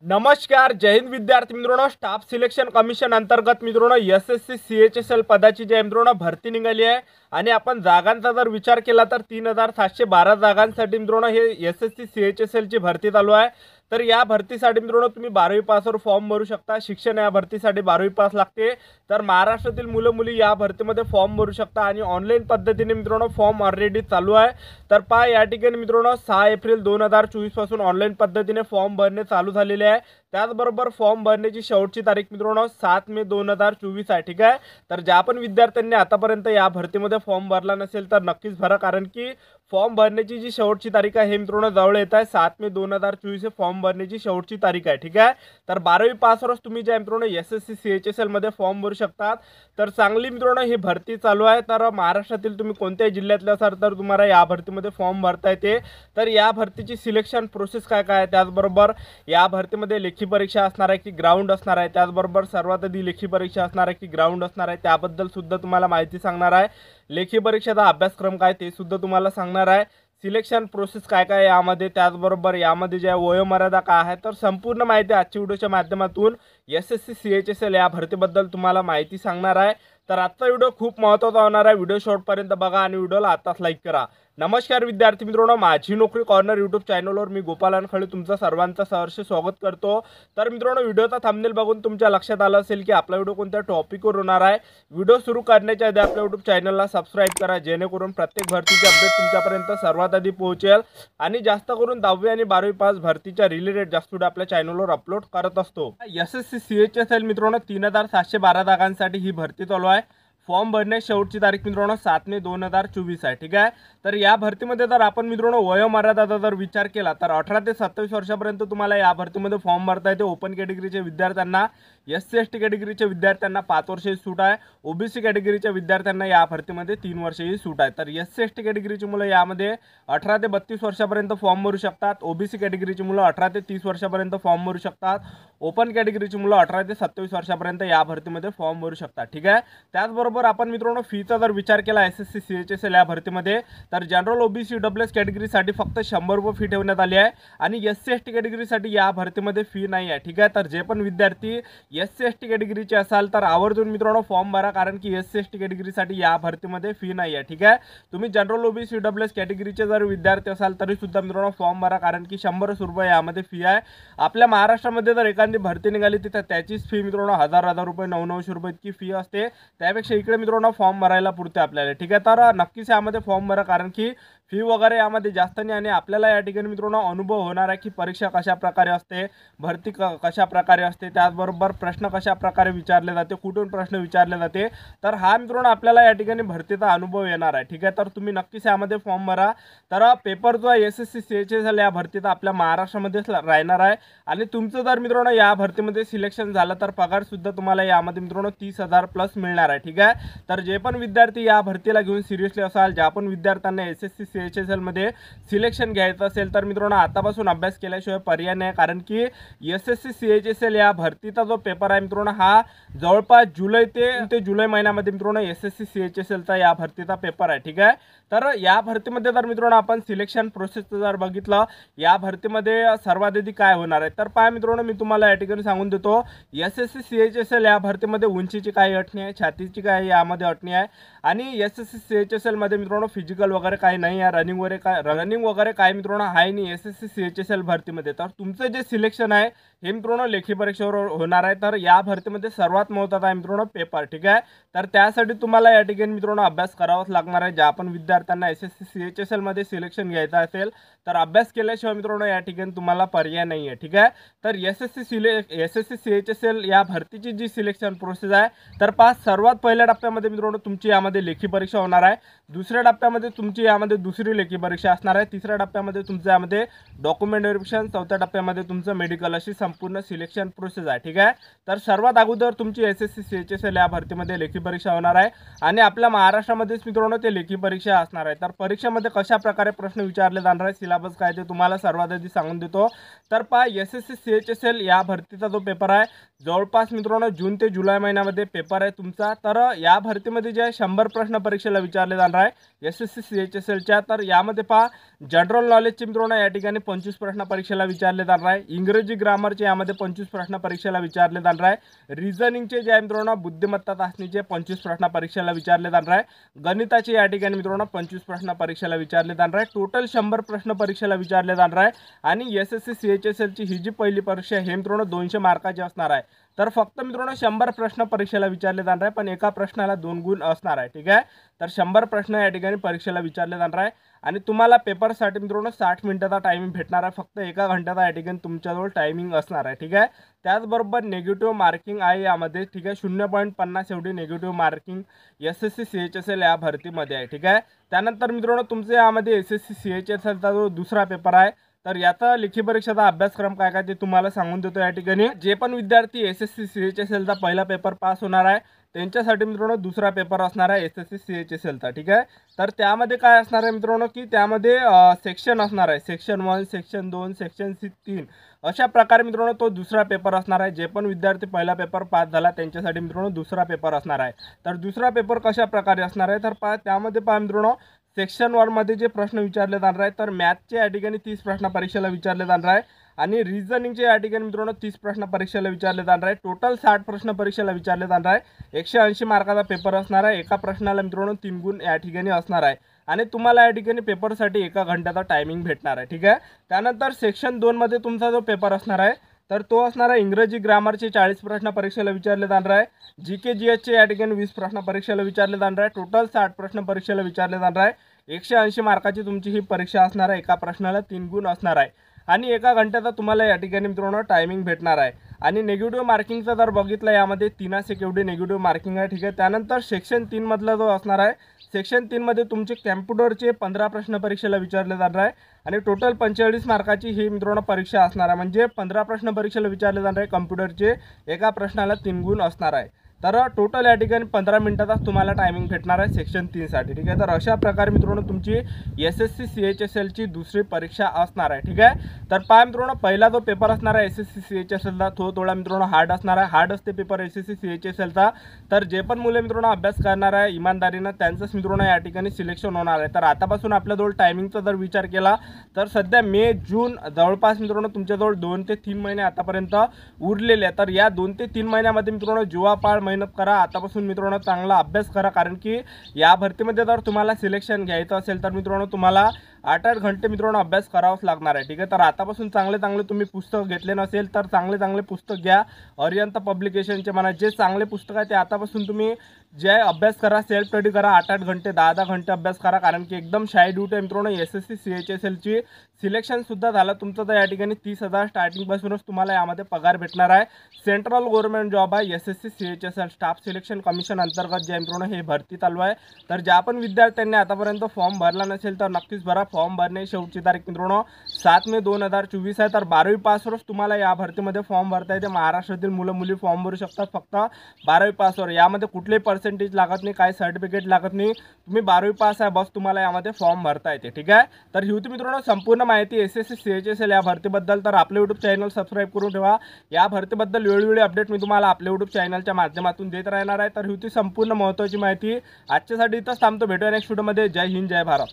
नमस्कार, जय हिंद विद्यार्थी मित्रांनो. स्टाफ सिलेक्शन कमिशन अंतर्गत मित्रांनो एसएससी सीएचएसएल पदाची जी मित्रांनो भरती निघाली आहे आणि आपण जागांचा जर विचार केला तर 3712 जागांसाठी मित्रांनो हे एसएससी सीएचएसएल ची भरती चालू आहे. तर या भरतीसाठी मित्रांनो तुम्ही 12वी पासवर फॉर्म भरू शकता. शिक्षण या भरतीसाठी 12वी पास लागते. तर महाराष्ट्रातील मुलं मुली या भरतीमध्ये फॉर्म भरू शकता आणि ऑनलाईन पद्धतीने मित्रांनो फॉर्म ऑलरेडी चालू आहे. तर पहा या ठिकाणी मित्रांनो 6 एप्रिल 2024 पासून ऑनलाईन पद्धतीने फॉर्म भरणे चालू झालेले आहे. त्याचबरोबर फॉर्म भरण्याची शेवटची तारीख मित्रांनो 7 मे 2024 आहे. ठीक आहे. तर ज्या पण विद्यार्थ्यांनी आतापर्यंत या भरतीमध्ये फॉर्म भरला नसेल तर नक्कीच भरा, कारण की फॉर्म भरण्याची जी शेवटची तारीख आहे हे मित्रांनो जवळ येत आहे. 7 मे 2024 फॉर्म भरण्याची शेवटची तारीख आहे. ठीक आहे. तर 12वी पासवरच तुम्ही ज्या मित्रांनो एसएससी सीएचएसएल मध्ये फॉर्म भरू शकतात. तर चांगली मित्रांनो ही भरती चालू आहे. तर महाराष्ट्रातील तुम्ही कोणत्याही जिल्ह्यातले असाल तर तुम्हाला या भरतीमध्ये फॉर्म भरता येते. तर या भरतीची सिलेक्शन प्रोसेस काय काय आहे, त्याचबरोबर या भरतीमध्ये लेखी परीक्षा असणार आहे की ग्राउंड असणार आहे, त्याचबरोबर सर्वात आधी लेखी परीक्षा असणार आहे की ग्राउंड असणार आहे त्याबद्दल सुद्धा तुम्हाला माहिती सांगणार आहे. लेखी परीक्षेचा अभ्यासक्रम काय ते सुद्धा तुम्हाला सांगणार आहे. सिलेक्शन प्रोसेस काय काय यामध्ये, त्याचबरोबर यामध्ये ज्या वयोमर्यादा काय आहे, तर संपूर्ण माहिती आजच्या व्हिडिओच्या माध्यमातून एसएससी सीएचएसएल या भरतीबद्दल तुम्हाला माहिती सांगणार आहे. तर आजचा व्हिडिओ खूप महत्त्वाचा होणार आहे. व्हिडिओ शेवटपर्यंत बघा आणि व्हिडिओला आताच लाईक करा. नमस्कार विद्यार्थी मित्रांनो, माझी नोकरी कॉर्नर यूट्यूब चॅनलवर मी गोपाल अनखळे तुमचं सर्वांचं सहर्ष स्वागत करतो. तर मित्रांनो व्हिडिओचा थंबनेल बघून तुमच्या लक्षात आलं असेल की आपला व्हिडिओ कोणत्या टॉपिकवर होणार आहे. व्हिडिओ सुरू करण्याच्या आधी आपल्या यूट्यूब चॅनलला सबस्क्राईब करा, जेणेकरून प्रत्येक भरतीचे अपडेट तुमच्यापर्यंत सर्वात आधी पोहोचेल. आणि जास्त करून 10वी आणि 12वी पास भरतीच्या रिलेटेड जास्त व्हिडिओ आपल्या चॅनलवर अपलोड करत असतो. एसएससी सीएचएसएल मित्रांनो 3712 जागांसाठी ही भरती चालू आहे. फॉर्म भरण्याची शेवटची तारीख मित्रांनो 7 मे 2024 आहे. ठीक आहे. तर या भरतीमध्ये जर आपण मित्रांनो वयोमर्यादा जर विचार केला तर 18 ते 27 वर्षापर्यंत तुम्हाला या भरतीमध्ये फॉर्म भरता येते. ओपन कॅटेगरीच्या विद्यार्थ्यांना, एससी एसटी कॅटेगरीच्या विद्यार्थ्यांना 5 वर्षाची सूट आहे. ओबीसी कॅटेगरीच्या विद्यार्थ्यांना या भरतीमध्ये 3 वर्षाची सूट आहे. तर एससी एसटी कॅटेगरीची मुलं यामध्ये 18 ते 32 वर्षापर्यंत फॉर्म भरू शकतात. ओबीसी कॅटेगरीची मुलं 18 ते 30 वर्षापर्यंत फॉर्म भरू शकतात. ओपन कॅटेगरीची मुलं 18 ते 27 वर्षापर्यंत या भरतीमध्ये फॉर्म भरू शकतात. ठीक आहे. त्याचबरोबर आपण मित्रांनो फीचा जर विचार केला एसएससी सीएचएसएल या भरतीमध्ये तर जनरल ओबीसी डब्ल्यूएस कॅटेगरीसाठी फक्त 100 रुपये फी ठेवण्यात आली आहे आणि एससी एसटी कॅटेगरीसाठी या भरतीमध्ये फी नाही आहे. ठीक आहे. तर जे पण विद्यार्थी एससी एसटी कॅटेगरीचे असाल तर आवर्जून मित्रांनो फॉर्म भरा, कारण की एससी एसटी कॅटेगरीसाठी या भरतीमध्ये फी नाही आहे. ठीक आहे. तुम्ही जनरल ओबीसी डब्ल्यूएस कॅटेगरीचे जर विद्यार्थी असाल तरी सुद्धा मित्रांनो फॉर्म भरा, कारण की 100 रुपये यामध्ये फी आहे. आपल्या महाराष्ट्रामध्ये जर एखादी भरती निघाली तिथे त्याचीच फी मित्रांनो 1000 रुपये 900 रुपये इतकी फी असते. त्यापेक्षा इकडे मित्रांनो फॉर्म भरायला पुरते आपल्याला. ठीक आहे. तर नक्कीच यामध्ये फॉर्म भरा, कारण की फी वगैरे यामध्ये जास्त नाही आणि आपल्याला या ठिकाणी मित्रांनो अनुभव होणार आहे की परीक्षा कशा प्रकारे असते, भरती कशा प्रकारे असते, त्याचबरोबर प्रश्न कशा प्रकारे विचारले जाते, कुठून प्रश्न विचारले जाते. तर हा मित्रांनो आपल्याला या ठिकाणी भरतीचा अनुभव येणार आहे. ठीक आहे. तर तुम्ही नक्कीच यामध्ये फॉर्म भरा. तर पेपर जो आहे एसएससी सीएचएसएल या भरतीचा आपल्या महाराष्ट्रामध्येच राहणार आहे आणि तुमचं जर मित्रांनो या भरतीमध्ये सिलेक्शन झालं तर पगार सुद्धा तुम्हाला यामध्ये मित्रांनो 30,000 प्लस मिळणार आहे. ठीक आहे. तर जे पण विद्यार्थी या भरतीला घेऊन सिरियसली असाल, ज्या पण विद्यार्थ्यांना एसएससी सीएचएसएल मध्ये सिलेक्शन घ्यायचं असेल तर मित्रांनो आतापासून अभ्यास केल्याशिवाय पर्याय नाही, कारण की एसएससी सीएचएसएल या भरतीचा जो पेपर आहे मित्रांनो हा जवळपास जुलै ते जुलै महिन्यामध्ये मित्रांनो एसएससी सीएचएसएलचा या भरतीचा पेपर आहे. ठीक आहे. तर या भरतीमध्ये जर मित्रांनो आपण सिलेक्शन प्रोसेस जर बघितलं या भरतीमध्ये सर्वात आधी काय होणार आहे तर पहा मित्रांनो मी तुम्हाला या ठिकाणी सांगून देतो. एसएससी सीएचएसएल या भरतीमध्ये उंचीची काही अट नाही आहे, छातीची काही यामध्ये अट नाही आहे आणि एसएससी सीएचएसएल मध्ये मित्रांनो फिजिकल वगैरे काही नाही आहे, रनिंग वगैरे काय मित्रांनो आहे नाही एसएससी सीएचएसएल भरतीमध्ये. तर तुमचं जे सिलेक्शन आहे हे मित्रांनो लेखी परीक्षेवर होणार आहे. तर या भरतीमध्ये सर्वात महत्त्वाचा आहे मित्रांनो पेपर. ठीक आहे. तर त्यासाठी तुम्हाला या ठिकाणी मित्रांनो अभ्यास करावाच लागणार आहे. ज्या पण विद्यार्थ्यांना एसएससी सीएचएसएल मध्ये सिलेक्शन घ्यायचं असेल तर अभ्यास केल्याशिवाय मित्रांनो या ठिकाणी तुम्हाला पर्याय नाही आहे. ठीक आहे. तर एसएससी सीएचएसएल या भरतीची जी सिलेक्शन प्रोसेस आहे तर सर्वात पहिल्या टप्प्यामध्ये मित्रांनो तुमची यामध्ये लेखी परीक्षा होणार आहे. दुसऱ्या टप्प्यामध्ये तुमची यामध्ये दुसरी लेखी परीक्षा असणार आहे. तिसऱ्या टप्प्यामध्ये तुमच्या यामध्ये डॉक्युमेंट व्हेरिफिकेशन, चौथ्या टप्प्यामध्ये तुमचं मेडिकल अशी संपूर्ण सिलेक्शन प्रोसेस आहे. ठीक आहे. तर सर्वात अगोदर तुमची एसएससी सीएचएसएल या भरतीमध्ये लेखी परीक्षा होणार आहे आणि आपल्या महाराष्ट्रामध्येच मित्रांनो ते लेखी परीक्षा असणार आहे. तर परीक्षेमध्ये कशा प्रकारे प्रश्न विचारले जाणार आहे, सिलेबस काय ते तुम्हाला सर्वात आधी सांगून देतो. तर पहा एसएससी सीएचएसएल या भरतीचा जो पेपर आहे जवळपास मित्रांनो जून ते जुलै महिन्यामध्ये पेपर आहे तुमचा. तर या भरतीमध्ये जे 100 प्रश्न परीक्षेला विचारले जाणार आहे एसएससी सीएचएसएलच्या, तर यामध्ये पहा जनरल नॉलेजचे मित्रांनो या ठिकाणी 25 प्रश्न परीक्षेला विचारले जाणार आहे. इंग्रजी ग्रामरचे चाचणीचे यामध्ये 25 प्रश्न परीक्षेला विचारले जाणार आहे। रिझनिंगचे जे आहे मित्रांनो बुद्धिमत्ता चाचणीचे 25 प्रश्न परीक्षेला विचारले जाणार आहे। गणिताचे या ठिकाणी मित्रांनो 25 प्रश्न परीक्षेला विचारले जाणार आहे। टोटल 100 प्रश्न परीक्षेला विचारले जाणार आहे। आणि SSC CHSL ची ही जी पहिली परीक्षा आहे हे मित्रांनो 200 मार्काची असणार आहे। तर फक्त मित्रांनो 100 प्रश्न परीक्षेला विचारले जाणार आहे, पण एका प्रश्नाला 2 गुण असणार आहे। ठीक आहे, तर 100 प्रश्न या ठिकाणी परीक्षेला विचारले जाणार आहे। आणि तुम्हाला पेपरसाठी मित्रांनो 60 मिनिटाचा टायमिंग भेटणार आहे। फक्त 1 घंट्याचा या ठिकाणी तुमच्याजवळ टायमिंग असणार आहे। ठीक आहे, त्याचबरोबर निगेटिव्ह मार्किंग आहे यामध्ये। ठीक आहे, 0.50 एवढी निगेटिव्ह मार्किंग SSC CHSL या भरतीमध्ये आहे। ठीक आहे, त्यानंतर मित्रांनो तुमचे यामध्ये SSC CHSLचा जो दुसरा पेपर आहे तर याचा लेखी परीक्षेचा अभ्यासक्रम काय काय ते तुम्हाला सांगून देतो या ठिकाणी। जे पण विद्यार्थी SSC CHSLचा पहिला पेपर पास होणार आहे त्यांच्यासाठी मित्रांनो दुसरा पेपर असणार आहे SSC CHSLचा। ठीक आहे, तर त्यामध्ये काय असणार आहे मित्रांनो की त्यामध्ये सेक्शन असणार आहे, सेक्शन 1, सेक्शन 2, सेक्शन 3 अशा प्रकारे मित्रांनो तो दुसरा पेपर असणार आहे। जे पण विद्यार्थी पहिला पेपर पास झाला त्यांच्यासाठी मित्रांनो दुसरा पेपर असणार आहे। तर दुसरा पेपर कशा प्रकारे असणार आहे तर त्यामध्ये पहा मित्रांनो सेक्शन 1 मध्ये जे प्रश्न विचारले जाणार आहे तर मॅथचे या ठिकाणी 30 प्रश्न परीक्षेला विचारले जाणार आहे। आणि रिझनिंगचे या ठिकाणी मित्रांनो 30 प्रश्न परीक्षेला विचारले जाणार आहे। टोटल 60 प्रश्न परीक्षेला विचारले जाणार आहे। 180 मार्काचा पेपर असणार आहे। एका प्रश्नाला मित्रांनो 3 गुण या ठिकाणी असणार आहे। आणि तुम्हाला या ठिकाणी पेपरसाठी 1 घंट्याचा टायमिंग भेटणार आहे। ठीक आहे, त्यानंतर सेक्शन 2 मध्ये तुमचा जो पेपर असणार आहे तर तो असणार आहे इंग्रजी ग्रामरचे 40 प्रश्न परीक्षेला विचारले जाणार आहे। GK GH चे या ठिकाणी 20 प्रश्न परीक्षेला विचारले जाणार आहे। टोटल 60 प्रश्न परीक्षेला विचारले जाणार आहे। 180 मार्काची तुमची ही परीक्षा असणार आहे। एका प्रश्नाला 3 गुण असणार आहे। आणि 1 घंट्याचा तुम्हाला या ठिकाणी मित्रांनो टायमिंग भेटणार आहे। आणि निगेटिव्ह मार्किंगचा जर बघितलं यामध्ये 3 एवढी निगेटिव्ह मार्किंग आहे। ठीक आहे, त्यानंतर सेक्शन 3 मधला जो असणार आहे सेक्शन 3 मध्ये तुमचे कॅम्प्युटरचे 15 प्रश्न परीक्षेला विचारले जाणार आहे। आणि टोटल 45 मार्काची ही मित्रांनो परीक्षा असणार आहे। म्हणजे 15 प्रश्न परीक्षेला विचारले जाणार आहे कॉम्प्युटरचे, एका प्रश्नाला 3 गुण असणार आहे। तर टोटल या ठिकाणी 15 मिनिटाचा तुम्हाला टायमिंग भेटणार आहे सेक्शन 3 साठी। ठीक आहे, तर अशा प्रकारे मित्रांनो तुमची SSC CHSL ची दुसरी परीक्षा असणार आहे। ठीक आहे, तर पहा मित्रांनो पहिला जो पेपर असणार आहे SSC CHSL चा तो थोडा मित्रांनो हार्ड असणार आहे। हार्ड असते पेपर SSC CHSL चा। तर जे पण मुले मित्रांनो अभ्यास करणार आहे इमानदारीने त्यांचंच मित्रांनो या ठिकाणी सिलेक्शन होणार आहे। तर आतापासून आपल्याजवळ टायमिंगचा जर विचार केला तर सध्या मे जून जवळपास मित्रांनो तुमच्याजवळ 2 ते 3 महिने आतापर्यंत उरलेले आहेत। तर या 2 ते 3 महिन्यामध्ये मित्रांनो जीवापाड मेहनत करा। आतापासून मित्रांनो चांगला अभ्यास करा, कारण की या भरतीमध्ये जर तुम्हाला सिलेक्शन घ्यायचं असेल तर मित्रांनो तुम्हाला 8-8 घंटे मित्रांनो अभ्यास करावाच लागणार आहे। ठीक आहे, तर आतापासून चांगले तुम्ही पुस्तक घेतले नसेल तर चांगले पुस्तक घ्या। अरिहंत पब्लिकेशनचे म्हणा जे चांगले पुस्तक आहे ते आतापासून तुम्ही जे अभ्यास करा, सेल्फ स्टडी करा, 8-8 घंटे 10-10 घंटे अभ्यास करा, कारण की एकदम शाई ड्यूटी आहे मित्रांनो। SSC CHSL ची सिलेक्शन सुद्धा झालं तुमचं तर या ठिकाणी 30,000 स्टार्टिंग पासूनच तुम्हाला यामध्ये पगार भेटणार आहे। सेंट्रल गव्हर्नमेंट जॉब आहे SSC CHSL staff selection commission अंतर्गत जे मित्रांनो हे भरती चालू आहे। तर ज्या पण विद्यार्थ्यांनी आतापर्यंत फॉर्म भरला नसेल तर नक्कीच भरा। फॉर्म भरणे शेवटची तारीख मित्रांनो 7 मे 2024 आहे। तर 12वी पासवरच तुम्हाला या भरतीमध्ये फॉर्म भरता येते। महाराष्ट्रातील मुलं मुली फॉर्म भरू शकतात फक्त 12वी पासवर। यामध्ये कुठलेही पर्सेंटेज लागत नाही, काही सर्टिफिकेट लागत नाही, तुम्ही 12वी पास आहे बस तुम्हाला यामध्ये फॉर्म भरता येते। ठीक आहे, तर ही होती मित्रांनो संपूर्ण माहिती SSC CHSL या भरतीबद्दल। तर आपले YouTube चॅनल सबस्क्राईब करून ठेवा। या भरतीबद्दल वेळोवेळी अपडेट मी तुम्हाला आपल्या YouTube चॅनलच्या माध्यमातून देत राहणार आहे। तर ही होती संपूर्ण महत्त्वाची माहिती। आजच्यासाठी इथंच थांबतो, भेटूया नेक्स्ट व्हिडिओमध्ये। जय हिंद, जय भारत।